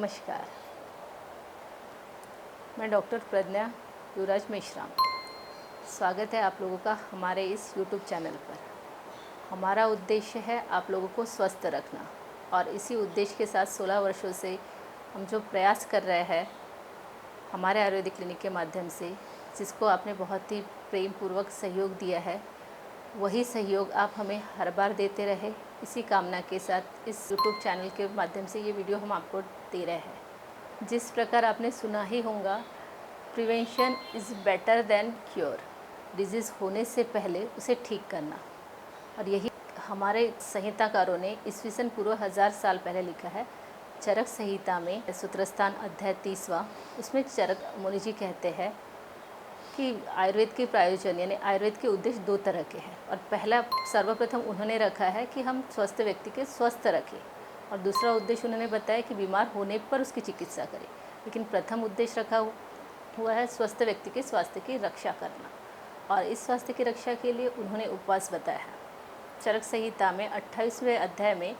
नमस्कार। मैं डॉक्टर प्रज्ञा युवराज मेश्राम। स्वागत है आप लोगों का हमारे इस यूट्यूब चैनल पर। हमारा उद्देश्य है आप लोगों को स्वस्थ रखना और इसी उद्देश्य के साथ 16 वर्षों से हम जो प्रयास कर रहे हैं हमारे आयुर्वेदिक क्लिनिक के माध्यम से, जिसको आपने बहुत ही प्रेम पूर्वक सहयोग दिया है, वही सहयोग आप हमें हर बार देते रहे। इसी कामना के साथ इस यूट्यूब चैनल के माध्यम से ये वीडियो हम आपको दे रहे हैं। जिस प्रकार आपने सुना ही होगा, prevention is better than cure. Disease होने से पहले उसे ठीक करना, और यही हमारे संहिताकारों ने ईस्वीसन पूर्व 1000 साल पहले लिखा है। चरक संहिता में सूत्रस्थान अध्याय 30वां, उसमें चरक मुनि जी कहते हैं कि आयुर्वेद के प्रायोजन यानी आयुर्वेद के उद्देश्य दो तरह के हैं। और पहला सर्वप्रथम उन्होंने रखा है कि हम स्वस्थ व्यक्ति के स्वस्थ रखें, और दूसरा उद्देश्य उन्होंने बताया कि बीमार होने पर उसकी चिकित्सा करें। लेकिन प्रथम उद्देश्य रखा हुआ है स्वस्थ व्यक्ति के स्वास्थ्य की रक्षा करना, और इस स्वास्थ्य की रक्षा के लिए उन्होंने उपवास बताया है। चरक संहिता में 28वें अध्याय में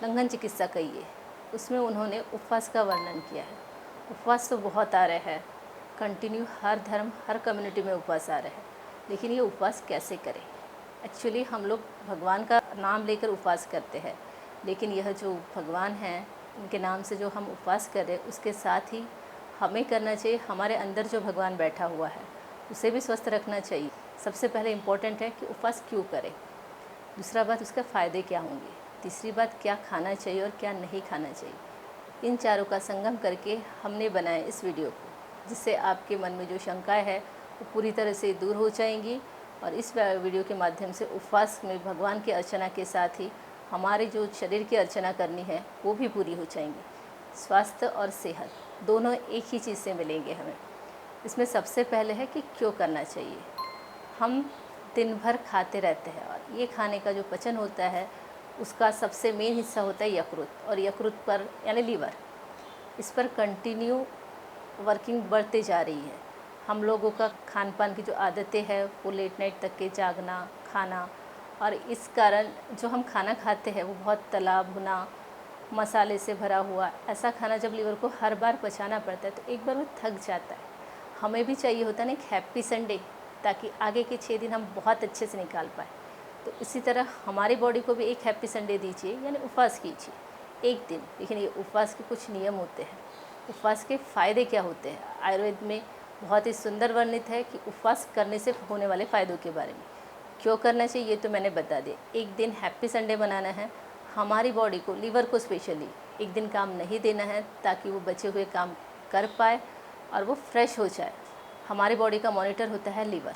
लंघन चिकित्सा कही है, उसमें उन्होंने उपवास का वर्णन किया है। उपवास तो बहुत आ रहे हैं, कंटिन्यू हर धर्म हर कम्युनिटी में उपवास आ रहे हैं, लेकिन ये उपवास कैसे करें? एक्चुअली हम लोग भगवान का नाम लेकर उपवास करते हैं, लेकिन यह जो भगवान हैं उनके नाम से जो हम उपवास कर रहे हैं, उसके साथ ही हमें करना चाहिए, हमारे अंदर जो भगवान बैठा हुआ है उसे भी स्वस्थ रखना चाहिए। सबसे पहले इम्पोर्टेंट है कि उपवास क्यों करें, दूसरा बात उसके फ़ायदे क्या होंगे, तीसरी बात क्या खाना चाहिए और क्या नहीं खाना चाहिए। इन चारों का संगम करके हमने बनाया इस वीडियो को, जिससे आपके मन में जो शंकाएं है वो पूरी तरह से दूर हो जाएंगी। और इस वीडियो के माध्यम से उपवास में भगवान की अर्चना के साथ ही हमारे जो शरीर की अर्चना करनी है वो भी पूरी हो जाएंगी। स्वास्थ्य और सेहत दोनों एक ही चीज़ से मिलेंगे हमें। इसमें सबसे पहले है कि क्यों करना चाहिए। हम दिन भर खाते रहते हैं, और ये खाने का जो पचन होता है उसका सबसे मेन हिस्सा होता है यकृत, और यकृत पर यानी लीवर, इस पर कंटिन्यू वर्किंग बढ़ते जा रही है। हम लोगों का खान पान की जो आदतें हैं वो लेट नाइट तक के जागना, खाना, और इस कारण जो हम खाना खाते हैं वो बहुत तला भुना मसाले से भरा हुआ ऐसा खाना जब लीवर को हर बार पचाना पड़ता है तो एक बार वो थक जाता है। हमें भी चाहिए होता है ना एक हैप्पी संडे, ताकि आगे के 6 दिन हम बहुत अच्छे से निकाल पाए। तो इसी तरह हमारी बॉडी को भी एक हैप्पी संडे दीजिए, यानी उपवास कीजिए एक दिन। लेकिन ये उपवास के कुछ नियम होते हैं। उपवास के फ़ायदे क्या होते हैं, आयुर्वेद में बहुत ही सुंदर वर्णित है कि उपवास करने से होने वाले फ़ायदों के बारे में। क्यों करना चाहिए ये तो मैंने बता दिया। एक दिन हैप्पी संडे बनाना है, हमारी बॉडी को, लीवर को स्पेशली एक दिन काम नहीं देना है, ताकि वो बचे हुए काम कर पाए और वो फ्रेश हो जाए। हमारी बॉडी का मॉनिटर होता है लीवर,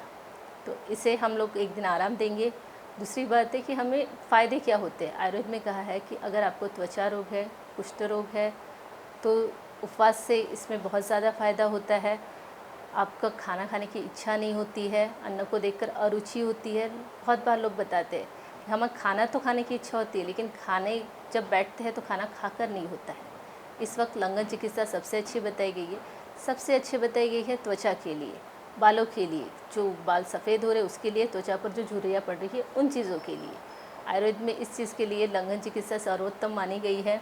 तो इसे हम लोग एक दिन आराम देंगे। दूसरी बात है कि हमें फ़ायदे क्या होते हैं। आयुर्वेद में कहा है कि अगर आपको त्वचा रोग है, कुष्ठ रोग है, तो उपवास से इसमें बहुत ज़्यादा फ़ायदा होता है। आपका खाना खाने की इच्छा नहीं होती है, अन्न को देखकर अरुचि होती है। बहुत बार लोग बताते हैं कि हमें खाना तो खाने की इच्छा होती है, लेकिन खाने जब बैठते हैं तो खाना खाकर नहीं होता है। इस वक्त लंघन चिकित्सा सबसे अच्छी बताई गई है। सबसे अच्छी बताई गई है त्वचा के लिए, बालों के लिए, जो बाल सफ़ेद हो रहे उसके लिए, त्वचा पर जो झुर्रियाँ पड़ रही है उन चीज़ों के लिए। आयुर्वेद में इस चीज़ के लिए लंघन चिकित्सा सर्वोत्तम मानी गई है।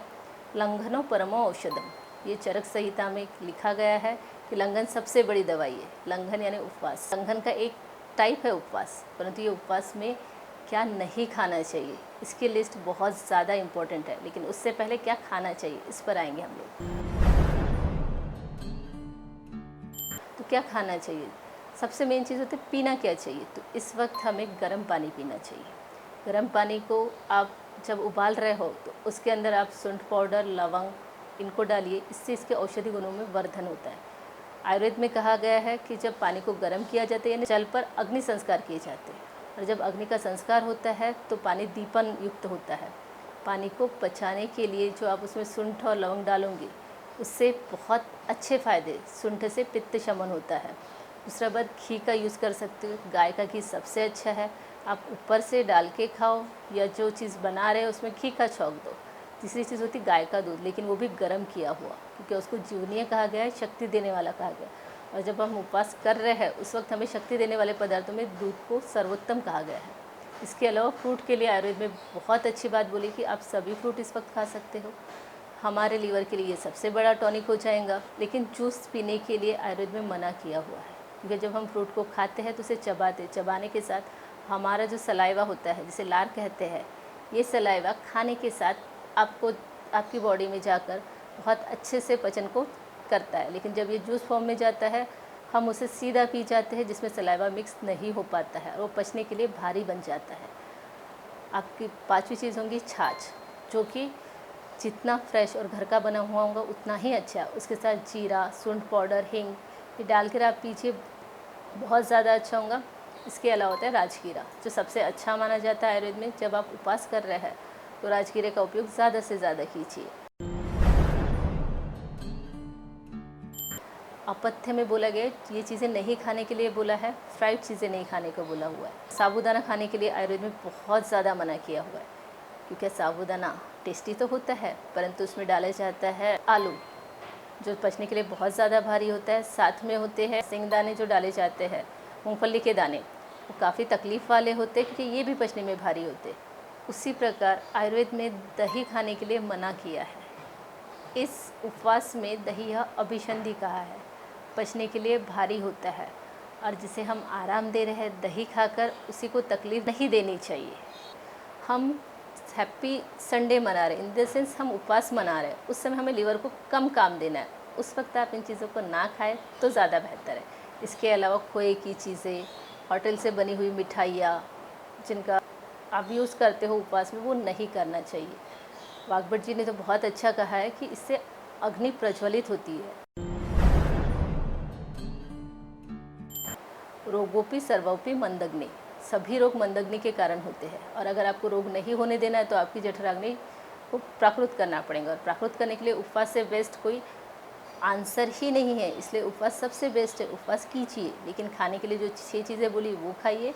लंघनो परमो औषधम, ये चरक संहिता में लिखा गया है कि लंघन सबसे बड़ी दवाई है। लंघन यानी उपवास, लंघन का एक टाइप है उपवास, परंतु ये उपवास में क्या नहीं खाना चाहिए इसकी लिस्ट बहुत ज़्यादा इम्पोर्टेंट है। लेकिन उससे पहले क्या खाना चाहिए इस पर आएंगे हम लोग। तो क्या खाना चाहिए, सबसे मेन चीज़ होती है पीना क्या चाहिए। तो इस वक्त हमें गर्म पानी पीना चाहिए। गर्म पानी को आप जब उबाल रहे हो तो उसके अंदर आप सूंठ पाउडर, लवंग इनको डालिए, इससे इसके औषधि गुणों में वर्धन होता है। आयुर्वेद में कहा गया है कि जब पानी को गर्म किया जाता है यानी जल पर अग्नि संस्कार किए जाते हैं, और जब अग्नि का संस्कार होता है तो पानी दीपन युक्त होता है। पानी को पचाने के लिए जो आप उसमें सूंठ और लवंग डालोगे उससे बहुत अच्छे फ़ायदे, सूंठ से पित्त शमन होता है। दूसरा बात, घी का यूज़ कर सकते हो, गाय का घी सबसे अच्छा है। आप ऊपर से डाल के खाओ, या जो चीज़ बना रहे हो उसमें घी का छौंक दो। तीसरी चीज़ होती गाय का दूध, लेकिन वो भी गर्म किया हुआ, क्योंकि उसको जीवनीय कहा गया है, शक्ति देने वाला कहा गया। और जब हम उपवास कर रहे हैं उस वक्त हमें शक्ति देने वाले पदार्थों में दूध को सर्वोत्तम कहा गया है। इसके अलावा फ्रूट के लिए आयुर्वेद में बहुत अच्छी बात बोली कि आप सभी फ्रूट इस वक्त खा सकते हो। हमारे लीवर के लिए ये सबसे बड़ा टॉनिक हो जाएगा। लेकिन जूस पीने के लिए आयुर्वेद में मना किया हुआ है, क्योंकि जब हम फ्रूट को खाते हैं तो उसे चबाने के साथ हमारा जो सलाइवा होता है, जिसे लार कहते हैं, ये सलाइवा खाने के साथ आपकी बॉडी में जाकर बहुत अच्छे से पचन को करता है। लेकिन जब ये जूस फॉर्म में जाता है, हम उसे सीधा पी जाते हैं, जिसमें सलाइवा मिक्स नहीं हो पाता है और वो पचने के लिए भारी बन जाता है। आपकी पांचवी चीज़ होंगी छाछ, जो कि जितना फ्रेश और घर का बना हुआ होगा उतना ही अच्छा। उसके साथ जीरा, सूंठ पाउडर, हींग ये डाल कर आप पीजिए, बहुत ज़्यादा अच्छा होगा। इसके अलावा होता है राजगीरा, जो सबसे अच्छा माना जाता है आयुर्वेद में। जब आप उपवास कर रहे हैं तो राजगीरे का उपयोग ज़्यादा से ज़्यादा कीजिए। अपथ्य में बोला गया ये चीज़ें नहीं खाने के लिए बोला है, फ्राइड चीज़ें नहीं खाने को बोला हुआ है। साबूदाना खाने के लिए आयुर्वेद में बहुत ज़्यादा मना किया हुआ है, क्योंकि साबूदाना टेस्टी तो होता है, परंतु उसमें डाला जाता है आलू, जो पचने के लिए बहुत ज़्यादा भारी होता है। साथ में होते हैं सिंगदाने जो डाले जाते हैं, मूंगफली के दाने, वो काफ़ी तकलीफ़ वाले होते हैं, क्योंकि ये भी पचने में भारी होते हैं। उसी प्रकार आयुर्वेद में दही खाने के लिए मना किया है। इस उपवास में दही यह अभिसंधि कहा है, पचने के लिए भारी होता है, और जिसे हम आराम दे रहे हैं दही खाकर, उसी को तकलीफ़ नहीं देनी चाहिए। हम हैप्पी संडे मना रहे, इन द सेंस हम उपवास मना रहे हैं, उस समय हमें लीवर को कम काम देना है। उस वक्त आप इन चीज़ों को ना खाएं तो ज़्यादा बेहतर है। इसके अलावा खोए की चीज़ें, होटल से बनी हुई मिठाइयाँ, जिनका आप यूज़ करते हो उपवास में, वो नहीं करना चाहिए। वाग्भट जी ने तो बहुत अच्छा कहा है कि इससे अग्नि प्रज्वलित होती है। रोगोपि सर्वोपि मंदग्नि, सभी रोग मंदग्नि के कारण होते हैं, और अगर आपको रोग नहीं होने देना है तो आपकी जठराग्नि को प्राकृत करना पड़ेगा। और प्राकृत करने के लिए उपवास से बेस्ट कोई आंसर ही नहीं है, इसलिए उपवास सबसे बेस्ट है। उपवास कीजिए, लेकिन खाने के लिए जो 6 चीज़ें बोली वो खाइए,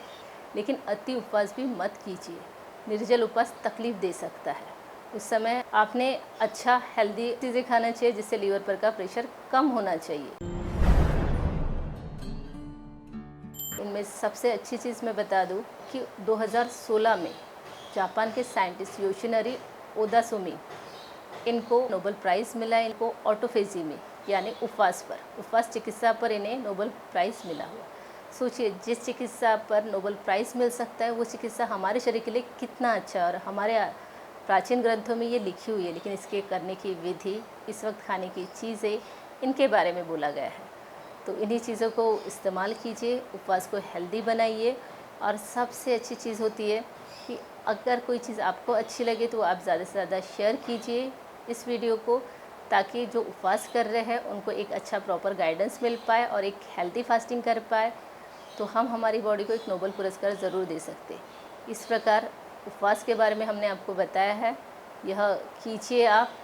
लेकिन अति उपवास भी मत कीजिए। निर्जल उपवास तकलीफ़ दे सकता है। उस समय आपने अच्छा हेल्दी चीज़ें खाना चाहिए, जिससे लीवर पर का प्रेशर कम होना चाहिए। इनमें सबसे अच्छी चीज़ मैं बता दूं कि 2016 में जापान के साइंटिस्ट योशिनरी ओदासुमी, इनको नोबेल प्राइज़ मिला। इनको ऑटोफेजी में, यानी उपवास चिकित्सा पर इन्हें नोबेल प्राइज़ मिला हुआ। सोचिए, जिस चिकित्सा पर नोबेल प्राइज़ मिल सकता है, वो चिकित्सा हमारे शरीर के लिए कितना अच्छा है। और हमारे प्राचीन ग्रंथों में ये लिखी हुई है, लेकिन इसके करने की विधि, इस वक्त खाने की चीज़ें, इनके बारे में बोला गया है। तो इन्हीं चीज़ों को इस्तेमाल कीजिए, उपवास को हेल्दी बनाइए। और सबसे अच्छी चीज़ होती है कि अगर कोई चीज़ आपको अच्छी लगे तो आप ज़्यादा से ज़्यादा शेयर कीजिए इस वीडियो को, ताकि जो उपवास कर रहे हैं उनको एक अच्छा प्रॉपर गाइडेंस मिल पाए और एक हेल्दी फास्टिंग कर पाए, तो हम हमारी बॉडी को एक नोबेल पुरस्कार ज़रूर दे सकते। इस प्रकार उपवास के बारे में हमने आपको बताया है, यह कीजिए आप।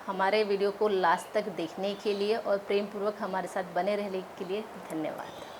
हमारे वीडियो को लास्ट तक देखने के लिए और प्रेम पूर्वक हमारे साथ बने रहने के लिए धन्यवाद।